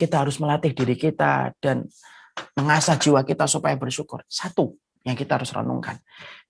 kita harus melatih diri kita dan mengasah jiwa kita supaya bersyukur. Satu yang kita harus renungkan.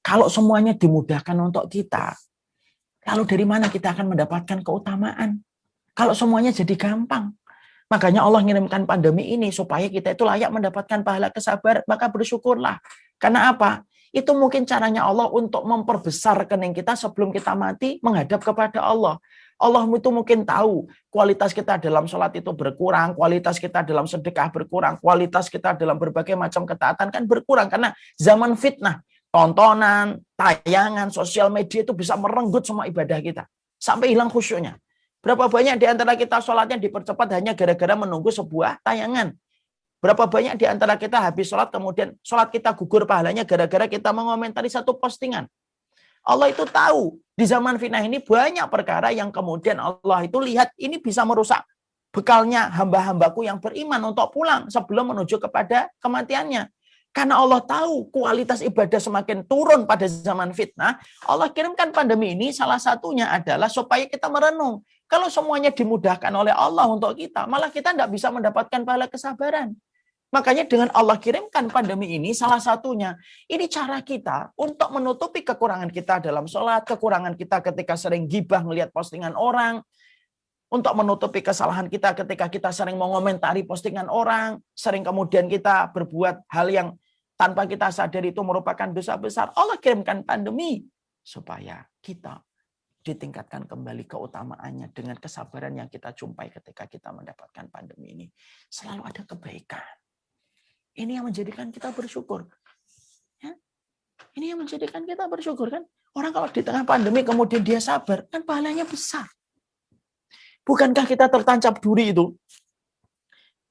Kalau semuanya dimudahkan untuk kita, lalu dari mana kita akan mendapatkan keutamaan? Kalau semuanya jadi gampang. Makanya Allah mengirimkan pandemi ini supaya kita itu layak mendapatkan pahala kesabaran. Maka bersyukurlah. Karena apa? Itu mungkin caranya Allah untuk memperbesar rekening kita sebelum kita mati menghadap kepada Allah. Allah itu mungkin tahu kualitas kita dalam sholat itu berkurang, kualitas kita dalam sedekah berkurang, kualitas kita dalam berbagai macam ketaatan kan berkurang. Karena zaman fitnah, tontonan, tayangan, sosial media itu bisa merenggut semua ibadah kita. Sampai hilang khusyuknya. Berapa banyak di antara kita sholatnya dipercepat hanya gara-gara menunggu sebuah tayangan. Berapa banyak di antara kita habis sholat, kemudian sholat kita gugur pahalanya gara-gara kita mengomentari satu postingan. Allah itu tahu, di zaman fitnah ini banyak perkara yang kemudian Allah itu lihat ini bisa merusak bekalnya hamba-hambaku yang beriman untuk pulang sebelum menuju kepada kematiannya. Karena Allah tahu kualitas ibadah semakin turun pada zaman fitnah, Allah kirimkan pandemi ini salah satunya adalah supaya kita merenung. Kalau semuanya dimudahkan oleh Allah untuk kita, malah kita tidak bisa mendapatkan pahala kesabaran. Makanya dengan Allah kirimkan pandemi ini salah satunya, ini cara kita untuk menutupi kekurangan kita dalam sholat, kekurangan kita ketika sering gibah melihat postingan orang, untuk menutupi kesalahan kita ketika kita sering mengomentari postingan orang, sering kemudian kita berbuat hal yang tanpa kita sadari itu merupakan dosa besar. Allah kirimkan pandemi supaya kita ditingkatkan kembali keutamaannya dengan kesabaran yang kita jumpai ketika kita mendapatkan pandemi ini. Selalu ada kebaikan. Ini yang menjadikan kita bersyukur. Ya? Ini yang menjadikan kita bersyukur kan. Orang kalau di tengah pandemi kemudian dia sabar, kan pahalanya besar. Bukankah kita tertancap duri itu?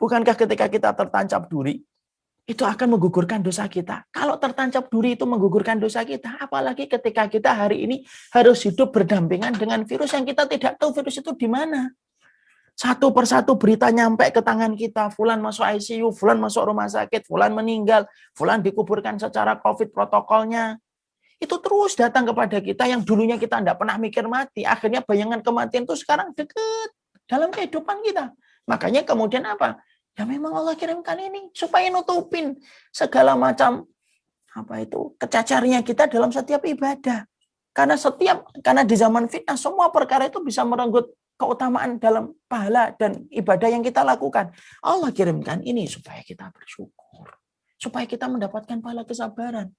Bukankah ketika kita tertancap duri, itu akan menggugurkan dosa kita. Kalau tertancap duri itu menggugurkan dosa kita, apalagi ketika kita hari ini harus hidup berdampingan dengan virus yang kita tidak tahu virus itu di mana. Satu persatu berita nyampe ke tangan kita, fulan masuk ICU, fulan masuk rumah sakit, fulan meninggal, fulan dikuburkan secara COVID protokolnya. Itu terus datang kepada kita yang dulunya kita tidak pernah mikir mati. Akhirnya bayangan kematian itu sekarang dekat dalam kehidupan kita. Makanya kemudian apa? Ya memang Allah kirimkan ini supaya nutupin segala macam kecacarnya kita dalam setiap ibadah. Karena di zaman fitnah semua perkara itu bisa merenggut keutamaan dalam pahala dan ibadah yang kita lakukan. Allah kirimkan ini supaya kita bersyukur. Supaya kita mendapatkan pahala kesabaran.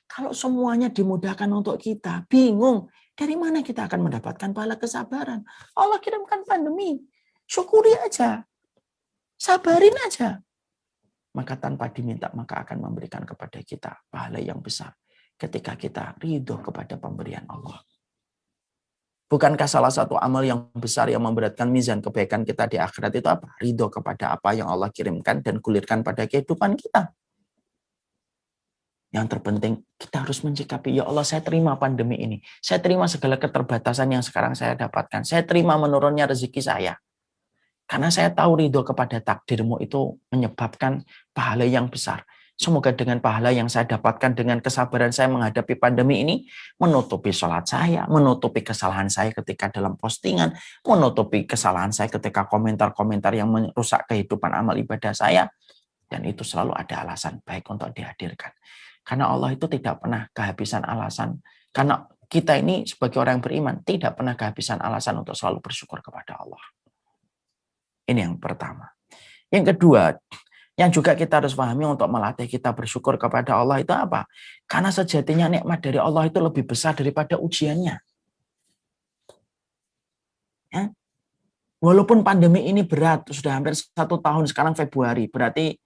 Kalau semuanya dimudahkan untuk kita, bingung dari mana kita akan mendapatkan pahala kesabaran. Allah kirimkan pandemi. Syukuri aja. Sabarin aja. Maka tanpa diminta, maka akan memberikan kepada kita pahala yang besar ketika kita ridho kepada pemberian Allah. Bukankah salah satu amal yang besar yang memberatkan mizan kebaikan kita di akhirat itu apa? Ridho kepada apa yang Allah kirimkan dan gulirkan pada kehidupan kita. Yang terpenting, kita harus mencikapi, ya Allah saya terima pandemi ini. Saya terima segala keterbatasan yang sekarang saya dapatkan. Saya terima menurunnya rezeki saya. Karena saya tahu ridho kepada takdirmu itu menyebabkan pahala yang besar. Semoga dengan pahala yang saya dapatkan dengan kesabaran saya menghadapi pandemi ini, menutupi sholat saya, menutupi kesalahan saya ketika dalam postingan, menutupi kesalahan saya ketika komentar-komentar yang merusak kehidupan amal ibadah saya. Dan itu selalu ada alasan baik untuk dihadirkan. Karena Allah itu tidak pernah kehabisan alasan. Karena kita ini sebagai orang yang beriman, tidak pernah kehabisan alasan untuk selalu bersyukur kepada Allah. Ini yang pertama. Yang kedua, yang juga kita harus pahami untuk melatih kita bersyukur kepada Allah itu apa? Karena sejatinya nikmat dari Allah itu lebih besar daripada ujiannya. Ya? Walaupun pandemi ini berat, sudah hampir 1 tahun sekarang Februari, berarti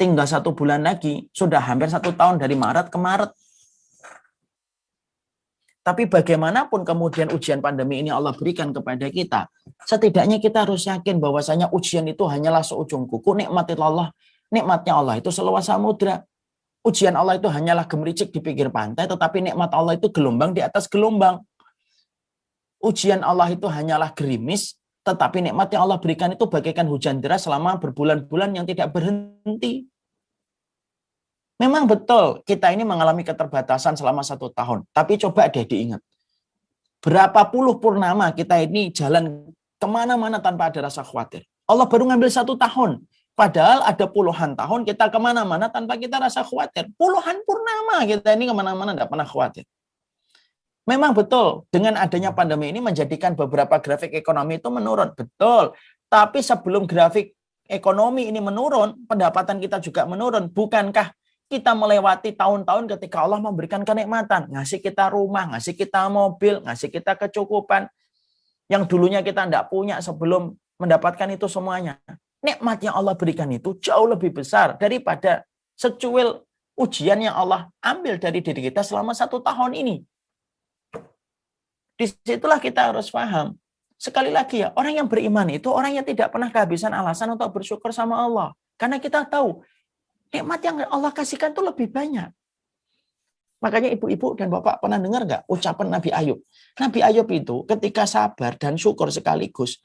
tinggal 1 bulan lagi, sudah hampir 1 tahun dari Maret ke Maret. Tapi bagaimanapun kemudian ujian pandemi ini Allah berikan kepada kita, setidaknya kita harus yakin bahwasanya ujian itu hanyalah seujung kuku, nikmatnya Allah itu seluas samudra. Ujian Allah itu hanyalah gemericik di pinggir pantai, tetapi nikmat Allah itu gelombang di atas gelombang. Ujian Allah itu hanyalah gerimis, tetapi nikmat yang Allah berikan itu bagaikan hujan deras selama berbulan-bulan yang tidak berhenti. Memang betul kita ini mengalami keterbatasan selama 1 tahun. Tapi coba deh diingat. Berapa puluh purnama kita ini jalan kemana-mana tanpa ada rasa khawatir. Allah baru ngambil 1 tahun. Padahal ada puluhan tahun kita kemana-mana tanpa kita rasa khawatir. Puluhan purnama kita ini kemana-mana tidak pernah khawatir. Memang betul, dengan adanya pandemi ini menjadikan beberapa grafik ekonomi itu menurun. Betul. Tapi sebelum grafik ekonomi ini menurun, pendapatan kita juga menurun. Bukankah kita melewati tahun-tahun ketika Allah memberikan kenikmatan, ngasih kita rumah, ngasih kita mobil, ngasih kita kecukupan, yang dulunya kita tidak punya sebelum mendapatkan itu semuanya. Nikmat yang Allah berikan itu jauh lebih besar daripada secuil ujian yang Allah ambil dari diri kita selama 1 tahun ini. Disitulah kita harus paham. Sekali lagi ya, orang yang beriman itu orang yang tidak pernah kehabisan alasan untuk bersyukur sama Allah. Karena kita tahu, nikmat yang Allah kasihkan itu lebih banyak. Makanya ibu-ibu dan bapak pernah dengar nggak ucapan Nabi Ayub? Nabi Ayub itu ketika sabar dan syukur sekaligus,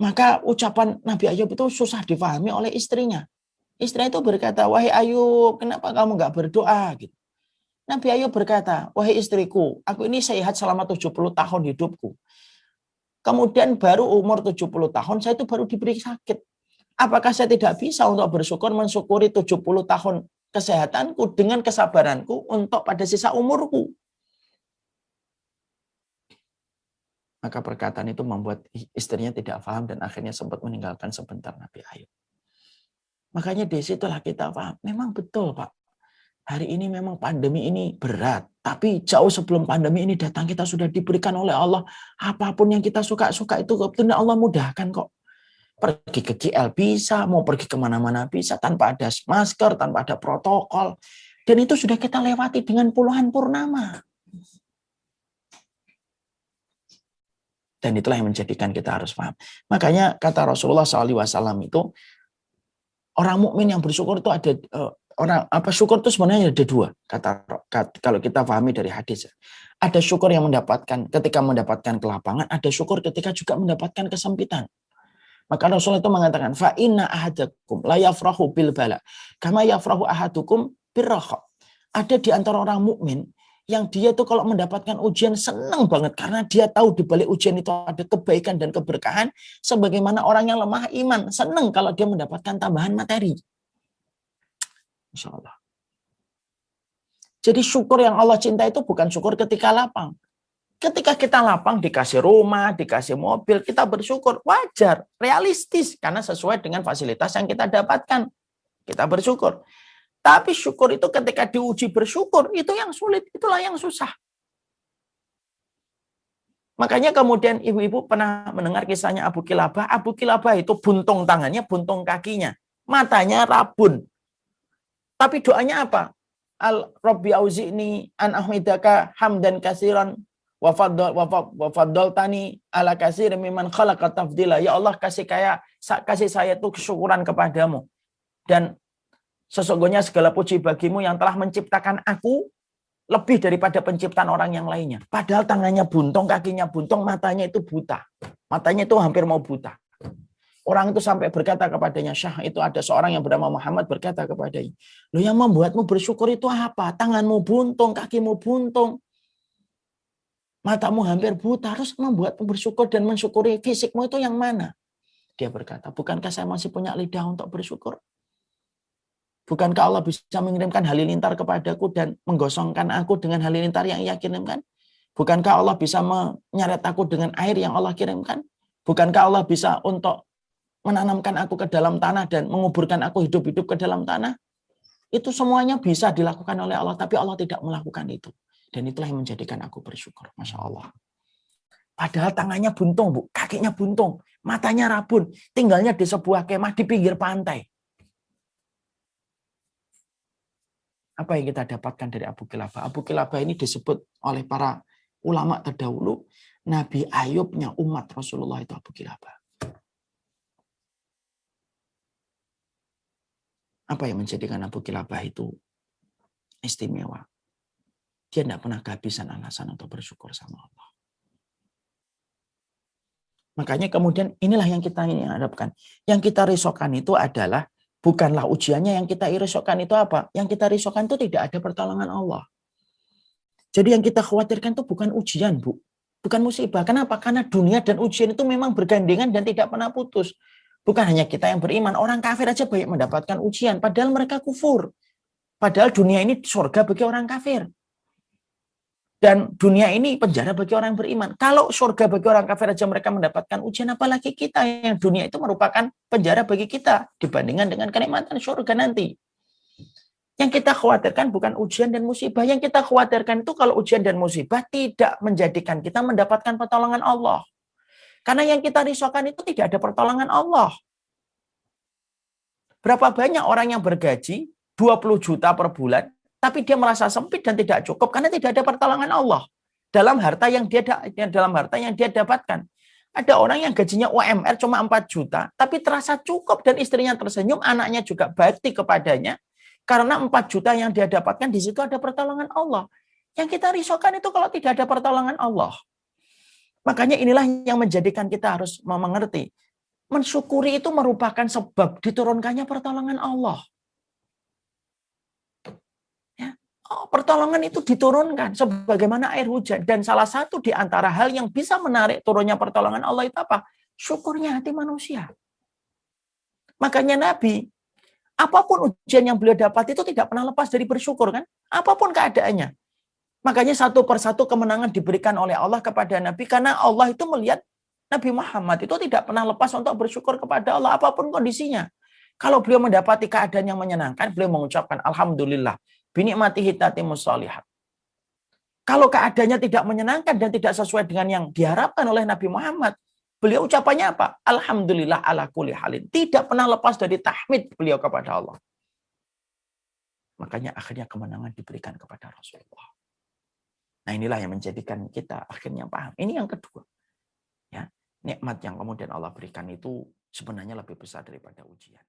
maka ucapan Nabi Ayub itu susah difahami oleh istrinya. Istrinya itu berkata, wahai Ayub, kenapa kamu nggak berdoa? Gitu. Nabi Ayub berkata, wahai istriku, aku ini sehat selama 70 tahun hidupku. Kemudian baru umur 70 tahun, saya itu baru diberi sakit. Apakah saya tidak bisa untuk bersyukur mensyukuri 70 tahun kesehatanku dengan kesabaranku untuk pada sisa umurku? Maka perkataan itu membuat istrinya tidak paham dan akhirnya sempat meninggalkan sebentar Nabi Ayub. Makanya disitulah kita paham. Memang betul Pak. Hari ini memang pandemi ini berat. Tapi jauh sebelum pandemi ini datang kita sudah diberikan oleh Allah. Apapun yang kita suka-suka itu kebetulan Allah mudahkan kok. Pergi ke KL bisa, mau pergi kemana-mana bisa, tanpa ada masker, tanpa ada protokol. Dan itu sudah kita lewati dengan puluhan purnama. Dan itulah yang menjadikan kita harus paham. Makanya kata Rasulullah SAW itu, orang mukmin yang bersyukur itu ada syukur itu sebenarnya ada 2. Kalau kita pahami dari hadis. Ada syukur yang mendapatkan ketika mendapatkan kelapangan, ada syukur ketika juga mendapatkan kesempitan. Maka Rasulullah itu mengatakan, fa inna ahadakum la yafrahu bil bala kama yafrahu ahadukum birraha. Ada di antara orang mukmin yang dia tuh kalau mendapatkan ujian senang banget karena dia tahu di balik ujian itu ada kebaikan dan keberkahan, sebagaimana orang yang lemah iman senang kalau dia mendapatkan tambahan materi. Masya Allah. Jadi syukur yang Allah cinta itu bukan syukur ketika lapang. Ketika kita lapang, dikasih rumah, dikasih mobil, kita bersyukur. Wajar, realistis. Karena sesuai dengan fasilitas yang kita dapatkan. Kita bersyukur. Tapi syukur itu ketika diuji bersyukur, itu yang sulit. Itulah yang susah. Makanya kemudian ibu-ibu pernah mendengar kisahnya Abu Kilabah. Abu Kilabah itu buntung tangannya, buntung kakinya. Matanya rabun. Tapi doanya apa? Al-Rabbi auzi'ni an ahmidaka hamdan kasiran wafaddaltani ala katsir mimman khalaqa tafdila. Ya Allah, kasih saya itu kesyukuran kepadamu. Dan sesungguhnya segala puji bagimu yang telah menciptakan aku lebih daripada penciptaan orang yang lainnya. Padahal tangannya buntung, kakinya buntung, matanya itu buta. Matanya itu hampir mau buta. Orang itu sampai berkata kepadanya, Syah, itu ada seorang yang bernama Muhammad berkata kepadanya, "Loh, yang membuatmu bersyukur itu apa? Tanganmu buntung, kakimu buntung, matamu hampir buta, harus membuatmu bersyukur dan mensyukuri fisikmu itu yang mana?" Dia berkata, "Bukankah saya masih punya lidah untuk bersyukur? Bukankah Allah bisa mengirimkan halilintar kepadaku dan menggosongkan aku dengan halilintar yang Ia kirimkan? Bukankah Allah bisa menyeret aku dengan air yang Allah kirimkan? Bukankah Allah bisa untuk menanamkan aku ke dalam tanah dan menguburkan aku hidup-hidup ke dalam tanah?" Itu semuanya bisa dilakukan oleh Allah, tapi Allah tidak melakukan itu. Dan itulah yang menjadikan aku bersyukur. Masya Allah. Padahal tangannya buntung, Bu. Kakinya buntung. Matanya rabun. Tinggalnya di sebuah kemah di pinggir pantai. Apa yang kita dapatkan dari Abu Kilabah? Abu Kilabah ini disebut oleh para ulama terdahulu, Nabi Ayubnya umat Rasulullah itu Abu Kilabah. Apa yang menjadikan Abu Kilabah itu istimewa? Dia tidak pernah kehabisan alasan untuk bersyukur sama Allah. Makanya kemudian inilah yang kita harapkan. Yang kita risaukan itu adalah bukanlah ujiannya, yang kita risaukan itu apa? Yang kita risaukan itu tidak ada pertolongan Allah. Jadi yang kita khawatirkan itu bukan ujian, Bu. Bukan musibah. Kenapa? Karena dunia dan ujian itu memang bergandengan dan tidak pernah putus. Bukan hanya kita yang beriman, orang kafir aja banyak mendapatkan ujian, padahal mereka kufur. Padahal dunia ini surga bagi orang kafir. Dan dunia ini penjara bagi orang yang beriman. Kalau surga bagi orang kafir aja mereka mendapatkan ujian, apalagi kita yang dunia itu merupakan penjara bagi kita dibandingkan dengan kenikmatan surga nanti. Yang kita khawatirkan bukan ujian dan musibah. Yang kita khawatirkan itu kalau ujian dan musibah tidak menjadikan kita mendapatkan pertolongan Allah. Karena yang kita risaukan itu tidak ada pertolongan Allah. Berapa banyak orang yang bergaji 20 juta per bulan, tapi dia merasa sempit dan tidak cukup karena tidak ada pertolongan Allah dalam harta yang dia dapatkan. Ada orang yang gajinya UMR cuma 4 juta, tapi terasa cukup dan istrinya tersenyum, anaknya juga bakti kepadanya, karena 4 juta yang dia dapatkan di situ ada pertolongan Allah. Yang kita risaukan itu kalau tidak ada pertolongan Allah. Makanya inilah yang menjadikan kita harus mengerti. Mensyukuri itu merupakan sebab diturunkannya pertolongan Allah. Pertolongan itu diturunkan sebagaimana air hujan. Dan salah satu di antara hal yang bisa menarik turunnya pertolongan Allah itu apa? Syukurnya hati manusia. Makanya Nabi, apapun ujian yang beliau dapat itu tidak pernah lepas dari bersyukur kan? Apapun keadaannya. Makanya satu persatu kemenangan diberikan oleh Allah kepada Nabi karena Allah itu melihat Nabi Muhammad itu tidak pernah lepas untuk bersyukur kepada Allah apapun kondisinya. Kalau beliau mendapati keadaan yang menyenangkan, beliau mengucapkan Alhamdulillah. Binikmatihi tatimus shalihat. Kalau keadaannya tidak menyenangkan dan tidak sesuai dengan yang diharapkan oleh Nabi Muhammad, beliau ucapannya apa? Alhamdulillah ala kulli halin. Tidak pernah lepas dari tahmid beliau kepada Allah. Makanya akhirnya kemenangan diberikan kepada Rasulullah. Nah inilah yang menjadikan kita akhirnya paham. Ini yang kedua. Ya, nikmat yang kemudian Allah berikan itu sebenarnya lebih besar daripada ujian.